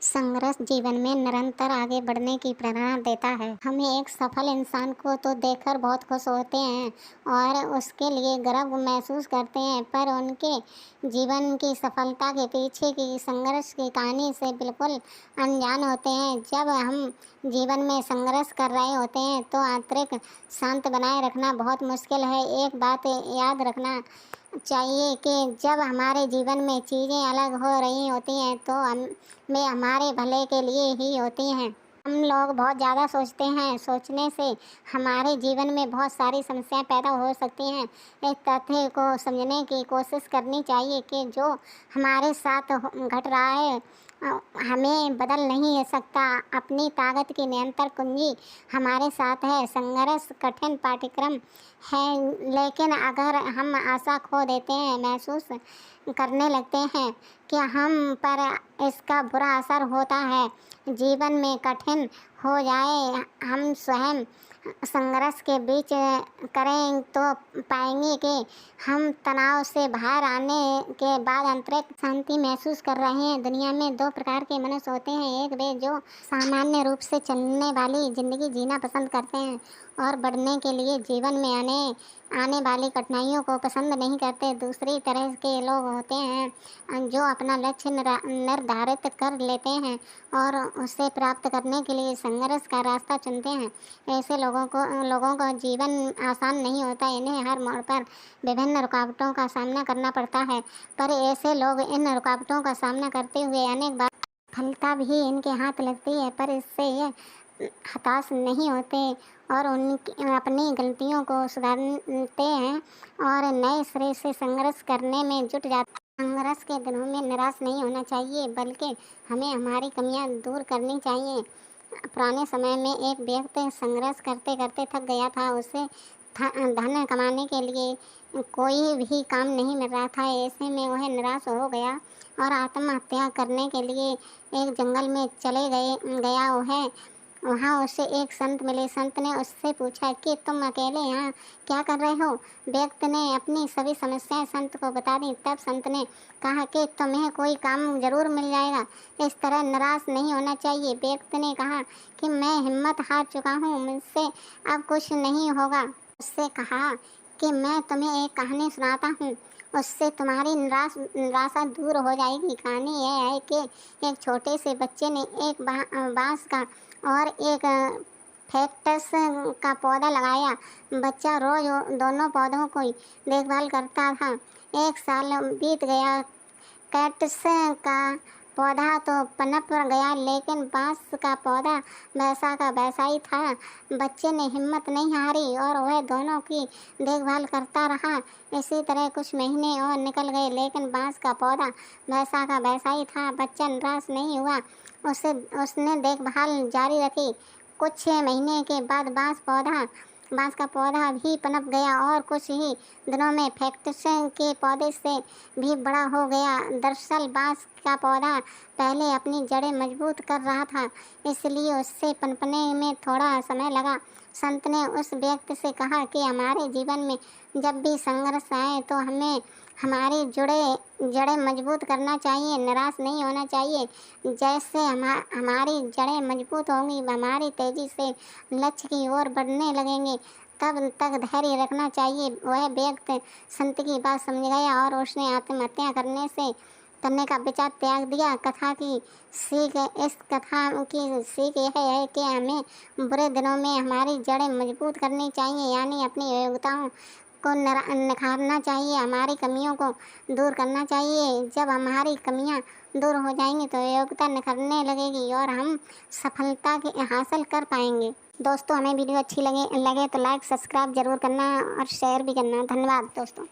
संघर्ष जीवन में निरंतर आगे बढ़ने की प्रेरणा देता है। हम एक सफल इंसान को तो देखकर बहुत खुश होते हैं और उसके लिए गर्व महसूस करते हैं, पर उनके जीवन की सफलता के पीछे की संघर्ष की कहानी से बिल्कुल अनजान होते हैं। जब हम जीवन में संघर्ष कर रहे होते हैं तो आंतरिक शांत बनाए रखना बहुत मुश्किल है। एक बात याद रखना चाहिए कि जब हमारे जीवन में चीज़ें अलग हो रही होती हैं तो वे हमारे भले के लिए ही होती हैं। हम लोग बहुत ज़्यादा सोचते हैं, सोचने से हमारे जीवन में बहुत सारी समस्याएं पैदा हो सकती हैं। इस तथ्य को समझने की कोशिश करनी चाहिए कि जो हमारे साथ घट रहा है हमें बदल नहीं सकता। अपनी ताकत की निरंतर कुंजी हमारे साथ है। संघर्ष कठिन पाठ्यक्रम है, लेकिन अगर हम आशा खो देते हैं, महसूस करने लगते हैं कि हम पर इसका बुरा असर होता है, जीवन में कठिन हो जाए, हम स्वयं संघर्ष के बीच करें तो पाएंगे कि हम तनाव से बाहर आने के बाद आंतरिक शांति महसूस कर रहे हैं। दुनिया में दो प्रकार के मनुष्य होते हैं, एक वे जो सामान्य रूप से चलने वाली ज़िंदगी जीना पसंद करते हैं और बढ़ने के लिए जीवन में आने वाली कठिनाइयों को पसंद नहीं करते। दूसरी तरह के लोग होते हैं जो अपना लक्ष्य निर्धारित कर लेते हैं और उसे प्राप्त करने के लिए संघर्ष का रास्ता चुनते हैं। ऐसे लोगों को जीवन आसान नहीं होता। इन्हें हर मोड़ पर विभिन्न रुकावटों का सामना करना पड़ता है, पर ऐसे लोग इन रुकावटों का सामना करते हुए अनेक बार सफलता भी इनके हाथ लगती है, पर इससे ये हताश नहीं होते और अपनी गलतियों को सुधारते हैं और नए सिरे से संघर्ष करने में जुट जाते हैं। संघर्ष के दिनों में निराश नहीं होना चाहिए, बल्कि हमें हमारी कमियां दूर करनी चाहिए। पुराने समय में एक व्यक्ति संघर्ष करते करते थक गया था। उसे धन कमाने के लिए कोई भी काम नहीं मिल रहा था। ऐसे में वह निराश हो गया और आत्महत्या करने के लिए एक जंगल में चले गया। वहाँ उसे एक संत मिले। संत ने उससे पूछा कि तुम अकेले यहाँ क्या कर रहे हो। व्यक्ति ने अपनी सभी समस्याएं संत को बता दी। तब संत ने कहा कि तुम्हें कोई काम जरूर मिल जाएगा, इस तरह निराश नहीं होना चाहिए। व्यक्ति ने कहा कि मैं हिम्मत हार चुका हूँ, मुझसे अब कुछ नहीं होगा। उससे कहा कि मैं तुम्हें एक कहानी सुनाता हूँ, उससे तुम्हारी निराशा दूर हो जाएगी। कहानी यह है कि एक छोटे से बच्चे ने एक बांस का और एक फैक्टस का पौधा लगाया। बच्चा रोज दोनों पौधों की देखभाल करता था। एक साल बीत गया। कैक्टस का पौधा तो पनप गया, लेकिन बांस का पौधा वैसा का वैसा ही था। बच्चे ने हिम्मत नहीं हारी और वह दोनों की देखभाल करता रहा। इसी तरह कुछ महीने और निकल गए, लेकिन बांस का पौधा वैसा का वैसा ही था। बच्चा निराश नहीं हुआ, उसने देखभाल जारी रखी। कुछ महीने के बाद बांस का पौधा भी पनप गया और कुछ ही दिनों में फैक्टस के पौधे से भी बड़ा हो गया। दरअसल बांस का पौधा पहले अपनी जड़ें मजबूत कर रहा था, इसलिए उससे पनपने में थोड़ा समय लगा। संत ने उस व्यक्ति से कहा कि हमारे जीवन में जब भी संघर्ष आए तो हमें हमारी जड़ें मजबूत करना चाहिए, निराश नहीं होना चाहिए। जैसे हमारी जड़ें मजबूत होंगी, हमारी तेज़ी से लक्ष्य की ओर बढ़ने लगेंगे। तब तक धैर्य रखना चाहिए। वह व्यक्ति संत की बात समझ गया और उसने आत्महत्या करने का विचार त्याग दिया। इस कथा की सीख यह है कि हमें बुरे दिनों में हमारी जड़ें मजबूत करनी चाहिए, यानी अपनी योग्यताओं को निखारना चाहिए, हमारी कमियों को दूर करना चाहिए। जब हमारी कमियां दूर हो जाएंगी तो योग्यता निखरने लगेगी और हम सफलता हासिल कर पाएंगे। दोस्तों, हमें वीडियो अच्छी लगे तो लाइक सब्सक्राइब जरूर करना और शेयर भी करना। धन्यवाद दोस्तों।